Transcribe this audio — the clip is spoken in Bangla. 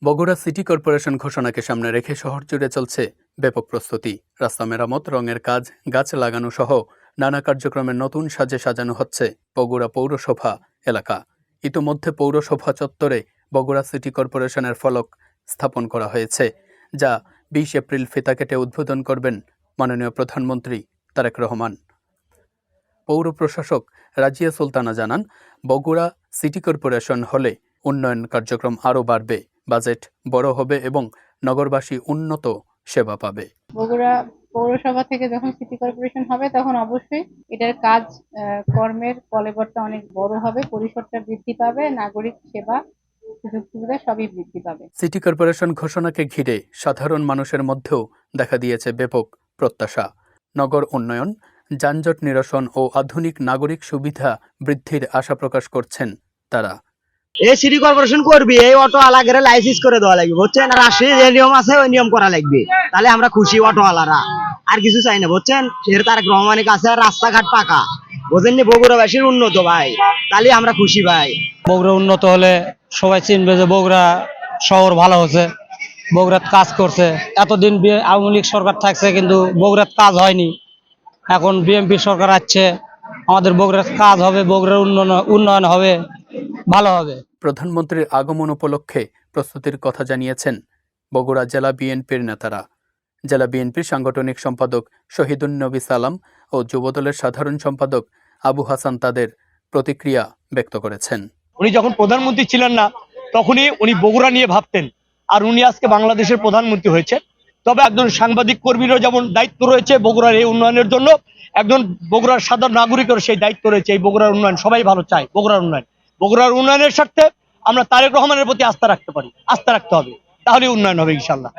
বগুড়া সিটি কর্পোরেশন ঘোষণাকে সামনে রেখে শহর জুড়ে চলছে ব্যাপক প্রস্তুতি। রাস্তা মেরামত, রঙের কাজ, গাছ লাগানো সহ নানা কার্যক্রমের নতুন সাজে সাজানো হচ্ছে বগুড়া পৌরসভা এলাকা। ইতোমধ্যে পৌরসভা চত্বরে বগুড়া সিটি কর্পোরেশনের ফলক স্থাপন করা হয়েছে, যা 20 এপ্রিল ফিতা কেটে উদ্বোধন করবেন মাননীয় প্রধানমন্ত্রী তারেক রহমান। পৌর প্রশাসক রাজিয়া সুলতানা জানান, বগুড়া সিটি কর্পোরেশন হলে উন্নয়ন কার্যক্রম আরও বাড়বে, বাজেট বড় হবে এবং নগরবাসী উন্নত সেবা পাবে। বগুড়া পৌরসভা থেকে যখন সিটি কর্পোরেশন হবে তখন অবশ্যই এটার কাজ কর্মের কলেবরটা অনেক বড় হবে, পরিসরটা বৃদ্ধি পাবে, নাগরিক সেবা সুযোগ সুবিধা সবই বৃদ্ধি পাবে। সিটি কর্পোরেশন ঘোষণাকে ঘিরে সাধারণ মানুষের মধ্যেও দেখা দিয়েছে ব্যাপক প্রত্যাশা। নগর উন্নয়ন, যানজট নিরসন ও আধুনিক নাগরিক সুবিধা বৃদ্ধির আশা প্রকাশ করছেন তারা। এই সিটি কর্পোরেশন করবি, এই অটো আলাগের লাইসেন্স করে দেওয়া লাগবে, বুঝছেন? আর রাষ্ট্রীয় যে নিয়ম আছে ওই নিয়ম করা লাগবে, তাহলে আমরা খুশি অটোওয়ালারা। আর কিছু চাই না, বুঝছেন? তারেক রহমানের কাছে রাস্তাঘাট পাকা, বুঝেননি? বগুড়াবাসীর উন্নত ভাই, তাহলে আমরা খুশি ভাই। বগুড়া উন্নত হলে সবাই চিনবে যে বগুড়া শহর ভালো হচ্ছে, বগুড়াত কাজ করছে। এতদিন আওয়ামী লীগ সরকার থাকছে কিন্তু বগুড়াত কাজ হয়নি, এখন বিএনপি সরকার আসছে, আমাদের বগুড়ার কাজ হবে, বগুড়ার উন্নয়ন হবে, ভালো হবে। প্রধানমন্ত্রীর আগমন উপলক্ষে প্রস্তুতির কথা জানিয়েছেন বগুড়া জেলা বিএনপির নেতারা। জেলা বিএনপির সাংগঠনিক সম্পাদক শহীদুন নবী সালাম ও যুবদলের সাধারণ সম্পাদক আবু হাসান তাদের প্রতিক্রিয়া ব্যক্ত করেছেন। উনি যখন প্রধানমন্ত্রী ছিলেন না তখনই উনি বগুড়া নিয়ে ভাবতেন, আর উনি আজকে বাংলাদেশের প্রধানমন্ত্রী হয়েছে। তবে একজন সাংবাদিক কর্মীরও যেমন দায়িত্ব রয়েছে বগুড়ার এই উন্নয়নের জন্য, একজন বগুড়ার সাধারণ নাগরিকের সেই দায়িত্ব রয়েছে এই বগুড়ার উন্নয়ন। সবাই ভালো চায় বগুড়ার উন্নয়নের স্বার্থে আমরা তারেক রহমানের প্রতি আস্থা রাখতে হবে, তাহলে উন্নয়ন হবে ইনশাল্লাহ।